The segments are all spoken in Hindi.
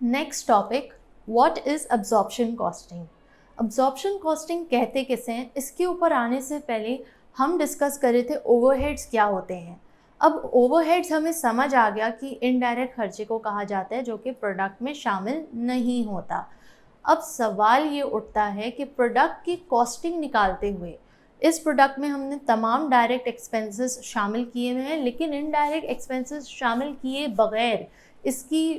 Next topic, what is absorption costing. Absorption costing कहते किसे हैं, इसके ऊपर आने से पहले हम डिस्कस कर रहे थे ओवरहेड्स क्या होते हैं। अब ओवरहेड्स हमें समझ आ गया कि इनडायरेक्ट खर्चे को कहा जाता है जो कि प्रोडक्ट में शामिल नहीं होता। अब सवाल ये उठता है कि प्रोडक्ट की कॉस्टिंग निकालते हुए इस प्रोडक्ट में हमने तमाम डायरेक्ट एक्सपेंसेस शामिल किए हुए हैं, लेकिन इनडायरेक्ट एक्सपेंसेस शामिल किए बगैर इसकी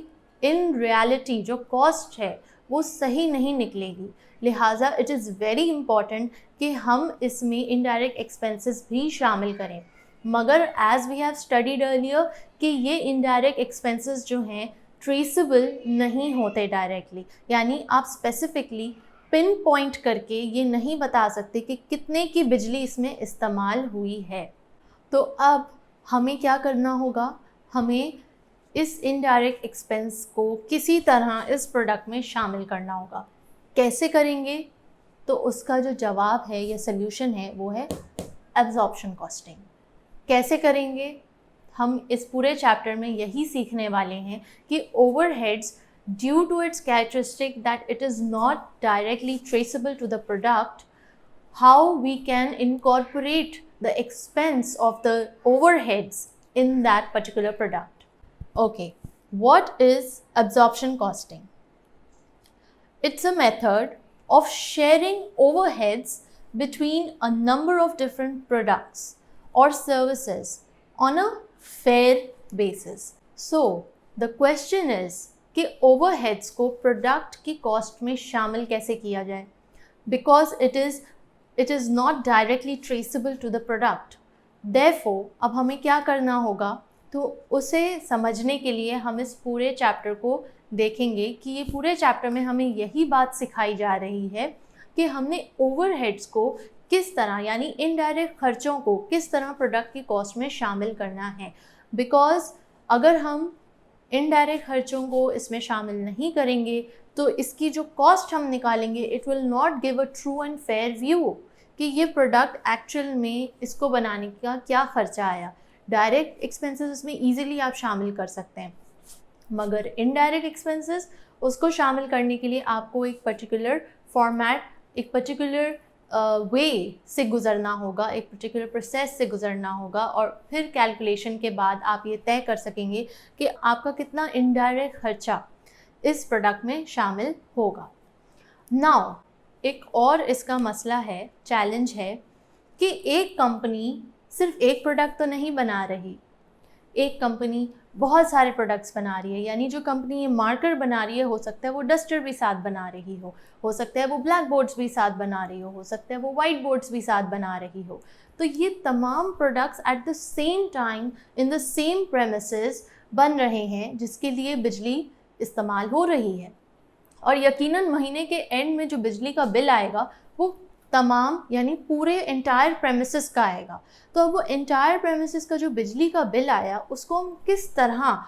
इन रियलिटी जो कॉस्ट है वो सही नहीं निकलेगी। लिहाजा इट इज़ वेरी इम्पॉर्टेंट कि हम इसमें इनडायरेक्ट एक्सपेंसेस भी शामिल करें। मगर as we have studied earlier कि ये इनडायरेक्ट एक्सपेंसेस जो हैं ट्रेसेबल नहीं होते डायरेक्टली, यानी आप स्पेसिफिकली पिन पॉइंट करके ये नहीं बता सकते कि कितने की बिजली इसमें इस्तेमाल हुई है। तो अब हमें क्या करना होगा, हमें इस इनडायरेक्ट एक्सपेंस को किसी तरह इस प्रोडक्ट में शामिल करना होगा। कैसे करेंगे? तो उसका जो जवाब है या सल्यूशन है वो है एब्जॉर्प्शन कॉस्टिंग। कैसे करेंगे? हम इस पूरे चैप्टर में यही सीखने वाले हैं कि overheads due to its characteristic that it is not directly traceable to the product, how we can incorporate the expense of the overheads in that particular product. Okay, what is absorption costing? It's a method of sharing overheads between a number of different products or services on a fair basis. So, the question is कि overheads को product की cost में शामिल कैसे किया जाए? Because it is not directly traceable to the product. Therefore, अब हमें क्या करना होगा, तो उसे समझने के लिए हम इस पूरे चैप्टर को देखेंगे कि ये पूरे चैप्टर में हमें यही बात सिखाई जा रही है कि हमने ओवरहेड्स को किस तरह, यानी इनडायरेक्ट खर्चों को किस तरह प्रोडक्ट की कॉस्ट में शामिल करना है। बिकॉज अगर हम इनडायरेक्ट खर्चों को इसमें शामिल नहीं करेंगे तो इसकी जो कॉस्ट हम निकालेंगे it will not give a true and fair view कि ये प्रोडक्ट एक्चुअल में इसको बनाने का क्या खर्चा आया। डायरेक्ट एक्सपेंसेस इसमें ईजिली आप शामिल कर सकते हैं, मगर इनडायरेक्ट एक्सपेंसेस उसको शामिल करने के लिए आपको एक पर्टिकुलर फॉर्मेट, एक पर्टिकुलर वे से गुज़रना होगा, एक पर्टिकुलर प्रोसेस से गुज़रना होगा, और फिर कैलकुलेशन के बाद आप ये तय कर सकेंगे कि आपका कितना इनडायरेक्ट खर्चा इस प्रोडक्ट में शामिल होगा। नाउ एक और इसका मसला है, चैलेंज है कि एक कंपनी सिर्फ एक प्रोडक्ट तो नहीं बना रही, एक कंपनी बहुत सारे प्रोडक्ट्स बना रही है। यानी जो कंपनी ये मार्कर बना रही है, हो सकता है वो डस्टर भी साथ बना रही हो सकता है वो ब्लैक बोर्ड्स भी साथ बना रही हो सकता है वो वाइट बोर्ड्स भी साथ बना रही हो। तो ये तमाम products at the same time in the same premises बन रहे हैं जिसके लिए बिजली इस्तेमाल हो रही है, और यकीनन महीने के एंड में जो बिजली का बिल आएगा वो तमाम यानी पूरे एंटायर प्रेमिसेस का आएगा। तो अब वो एंटायर प्रेमिसेस का जो बिजली का बिल आया उसको हम किस तरह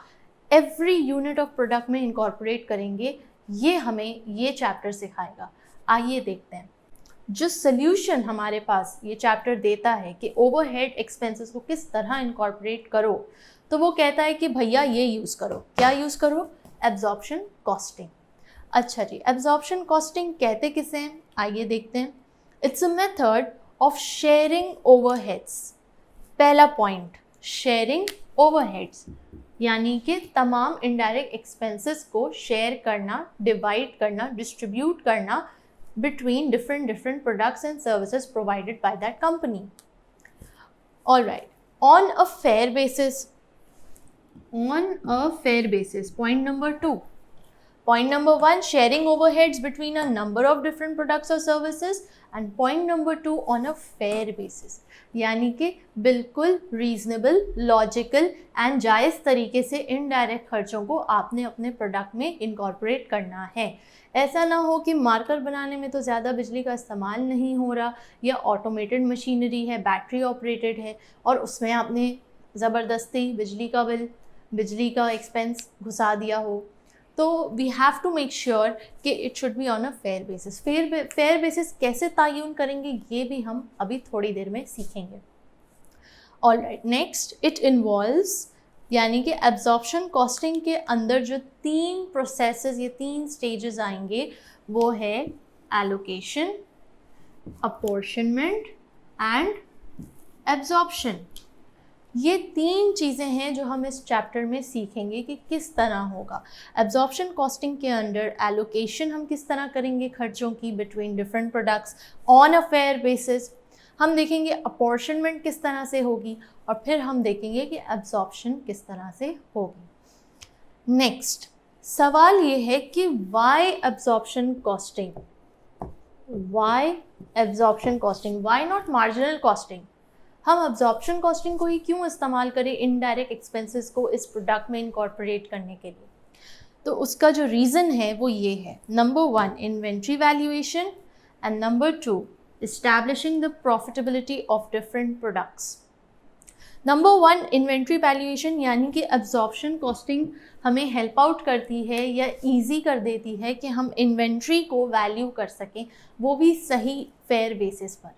एवरी यूनिट ऑफ प्रोडक्ट में इनकॉर्पोरेट करेंगे, ये हमें ये चैप्टर सिखाएगा। आइए देखते हैं। जो सल्यूशन हमारे पास ये चैप्टर देता है कि ओवरहेड एक्सपेंसेस को किस तरह इनकॉर्पोरेट करो, तो वो कहता है कि भैया ये यूज़ करो। क्या यूज़ करो? Absorption costing. अच्छा जी, एब्जॉर्प्शन कॉस्टिंग कहते किसे हैं, आइए देखते हैं। It's a method of sharing overheads. पहला पॉइंट, शेयरिंग ओवरहेड्स, यानी कि तमाम इनडायरेक्ट एक्सपेंसेस को शेयर करना, डिवाइड करना, डिस्ट्रीब्यूट करना between different products and services provided by that company. All right, on a fair basis, point number 2. Point number 1, sharing overheads between a number of different products or services, and point number 2, on a fair basis, यानी कि बिल्कुल रीजनेबल, लॉजिकल एंड जायज़ तरीके से इनडायरेक्ट खर्चों को आपने अपने प्रोडक्ट में इनकॉर्पोरेट करना है। ऐसा ना हो कि मार्कर बनाने में तो ज़्यादा बिजली का इस्तेमाल नहीं हो रहा, या ऑटोमेटेड मशीनरी है, बैटरी ऑपरेटेड है, और उसमें आपने ज़बरदस्ती बिजली का बिल, बिजली का एक्सपेंस घुसा दिया हो। तो we have to make sure कि it should be on a fair basis. Fair basis कैसे तयन करेंगे ये भी हम अभी थोड़ी देर में सीखेंगे। All right, next, it involves यानी कि एब्जॉर्प्शन कॉस्टिंग के अंदर जो 3 प्रोसेसेस या 3 स्टेजेस आएंगे वो है एलोकेशन, अपॉर्शनमेंट एंड एब्जॉर्प्शन। ये 3 चीज़ें हैं जो हम इस चैप्टर में सीखेंगे कि किस तरह होगा। एब्जॉर्प्शन कॉस्टिंग के अंडर एलोकेशन हम किस तरह करेंगे खर्चों की between different products on a fair basis, हम देखेंगे अपॉर्शनमेंट किस तरह से होगी, और फिर हम देखेंगे कि एब्जॉर्प्शन किस तरह से होगी। नेक्स्ट सवाल ये है कि why absorption costing, why absorption costing, why not marginal costing. हम एब्जॉर्प्शन कॉस्टिंग को ही क्यों इस्तेमाल करें इनडायरेक्ट एक्सपेंसेस को इस प्रोडक्ट में इनकॉर्पोरेट करने के लिए? तो उसका जो रीज़न है वो ये है, number 1 inventory valuation and number 2 establishing the profitability of different products। Number 1 inventory valuation, यानी कि एब्जॉर्प्शन कॉस्टिंग हमें हेल्प आउट करती है या इजी कर देती है कि हम इन्वेंट्री को वैल्यू कर सकें, वो भी सही फेयर बेसिस पर,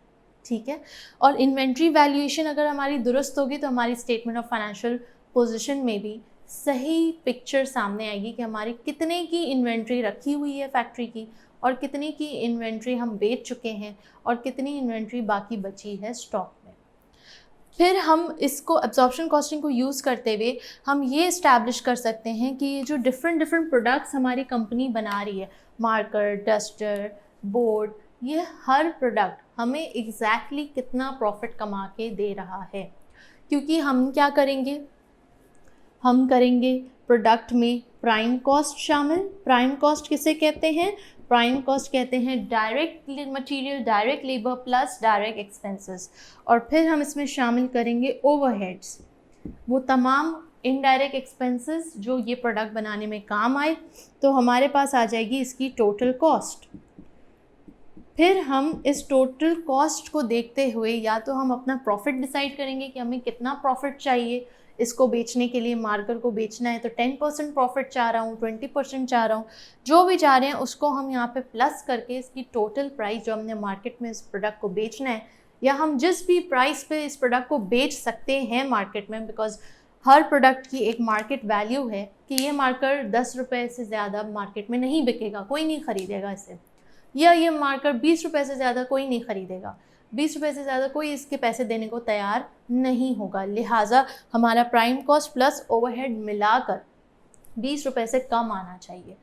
ठीक है। और इन्वेंट्री वैल्यूएशन अगर हमारी दुरुस्त होगी तो हमारी स्टेटमेंट ऑफ फाइनेंशियल पोजीशन में भी सही पिक्चर सामने आएगी कि हमारी कितने की इन्वेंट्री रखी हुई है फैक्ट्री की, और कितने की इन्वेंट्री हम बेच चुके हैं, और कितनी इन्वेंट्री बाकी बची है स्टॉक में। फिर हम इसको एब्जॉर्प्शन कॉस्टिंग को यूज़ करते हुए हम ये इस्टेब्लिश कर सकते हैं कि ये जो डिफरेंट प्रोडक्ट्स हमारी कंपनी बना रही है, मार्कर, डस्टर, बोर्ड, ये हर प्रोडक्ट हमें एग्जैक्टली कितना प्रॉफिट कमा के दे रहा है। क्योंकि हम क्या करेंगे, हम करेंगे प्रोडक्ट में प्राइम कॉस्ट शामिल। प्राइम कॉस्ट किसे कहते हैं? प्राइम कॉस्ट कहते हैं direct material, direct labour plus direct expenses. और फिर हम इसमें शामिल करेंगे ओवरहेड्स, वो तमाम इनडायरेक्ट एक्सपेंसेस जो ये प्रोडक्ट बनाने में काम आए, तो हमारे पास आ जाएगी इसकी टोटल कॉस्ट। फिर हम इस टोटल कॉस्ट को देखते हुए या तो हम अपना प्रॉफिट डिसाइड करेंगे कि हमें कितना प्रॉफिट चाहिए इसको बेचने के लिए। मार्कर को बेचना है तो 10% प्रॉफिट चाह रहा हूँ, 20% चाह रहा हूँ, जो भी चाह रहे हैं उसको हम यहाँ पे प्लस करके इसकी टोटल प्राइस जो हमने मार्केट में इस प्रोडक्ट को बेचना है, या हम जिस भी प्राइस पे इस प्रोडक्ट को बेच सकते हैं मार्केट में, बिकॉज हर प्रोडक्ट की एक मार्केट वैल्यू है कि ये मार्कर 10 रुपये से ज़्यादा मार्केट में नहीं बिकेगा, कोई नहीं ख़रीदेगा इसे, या ये मार्कर 20 रुपये से ज़्यादा कोई नहीं ख़रीदेगा, 20 रुपये से ज़्यादा कोई इसके पैसे देने को तैयार नहीं होगा। लिहाजा हमारा प्राइम कॉस्ट प्लस ओवरहेड मिलाकर 20 रुपये से कम आना चाहिए।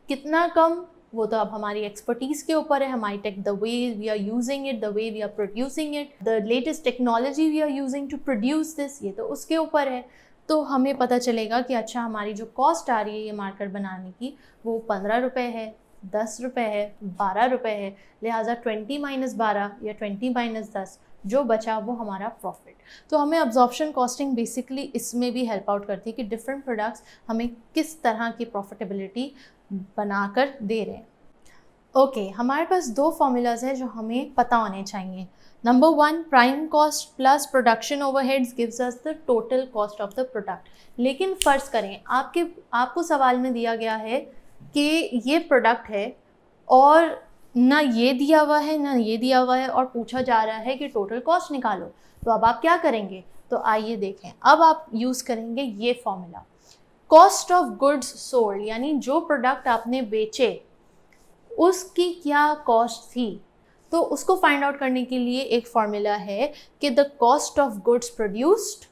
कितना कम, वो तो अब हमारी एक्सपर्टीज़ के ऊपर है, हमारी tech, the way we are using it, the way we are producing it, the latest technology we are using to produce this, ये तो उसके ऊपर है। तो हमें पता चलेगा कि अच्छा हमारी जो कॉस्ट आ रही है ये मार्कर बनाने की वो 15 रुपये है, 10 रुपये है, 12 रुपये है, लिहाजा 20 - 12 या 20 - 10 जो बचा वो हमारा प्रॉफिट। तो हमें अब्जॉर्प्शन कॉस्टिंग बेसिकली इसमें भी हेल्प आउट करती है कि डिफरेंट प्रोडक्ट्स हमें किस तरह की प्रॉफिटेबिलिटी बनाकर दे रहे हैं। ओके, हमारे पास 2 फॉर्मूलाज हैं जो हमें पता होने चाहिए। Number 1 prime cost plus production overheads gives us the total cost of the product. लेकिन फ़र्ज़ करें आपको सवाल में दिया गया है कि ये प्रोडक्ट है और ना ये दिया हुआ है ना ये दिया हुआ है, और पूछा जा रहा है कि टोटल कॉस्ट निकालो, तो अब आप क्या करेंगे? तो आइए देखें। अब आप यूज़ करेंगे ये formula, cost of goods sold, यानी जो प्रोडक्ट आपने बेचे उसकी क्या कॉस्ट थी, तो उसको फाइंड आउट करने के लिए एक फॉर्मूला है कि the cost of goods produced,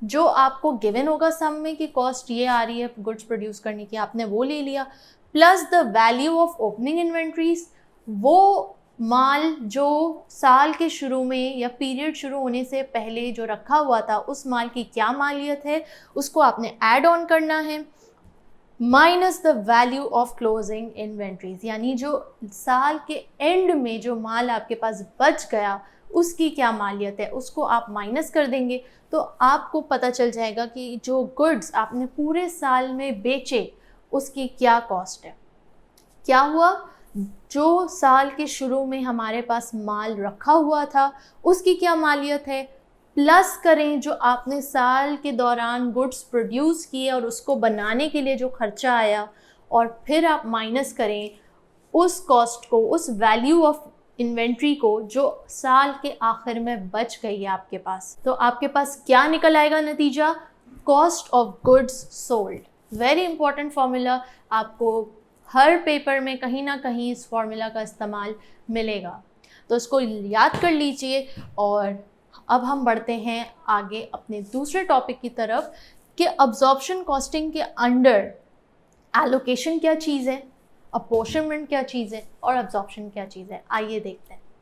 जो आपको गिवन होगा सम में कि कॉस्ट ये आ रही है गुड्स प्रोड्यूस करने की, आपने वो ले लिया, plus the value of opening inventories, वो माल जो साल के शुरू में या पीरियड शुरू होने से पहले जो रखा हुआ था उस माल की क्या मालियत है उसको आपने ऐड ऑन करना है, minus the value of closing inventories, यानी जो साल के एंड में जो माल आपके पास बच गया उसकी क्या मालियत है उसको आप माइनस कर देंगे, तो आपको पता चल जाएगा कि जो गुड्स आपने पूरे साल में बेचे उसकी क्या कॉस्ट है। क्या हुआ, जो साल के शुरू में हमारे पास माल रखा हुआ था उसकी क्या मालियत है, प्लस करें जो आपने साल के दौरान गुड्स प्रोड्यूस किए और उसको बनाने के लिए जो खर्चा आया, और फिर आप माइनस करें उस कॉस्ट को, उस वैल्यू ऑफ इन्वेंट्री को जो साल के आखिर में बच गई है आपके पास, तो आपके पास क्या निकल आएगा नतीजा, cost of goods sold. Very important formula, आपको हर पेपर में कहीं ना कहीं इस फॉर्मूला का इस्तेमाल मिलेगा, तो इसको याद कर लीजिए। और अब हम बढ़ते हैं आगे अपने दूसरे टॉपिक की तरफ कि अब्जॉर्प्शन कॉस्टिंग के अंडर एलोकेशन क्या चीज़ है, अपॉर्शनमेंट क्या चीज़ है और अब्जॉर्प्शन क्या चीज़ है। आइए देखते हैं।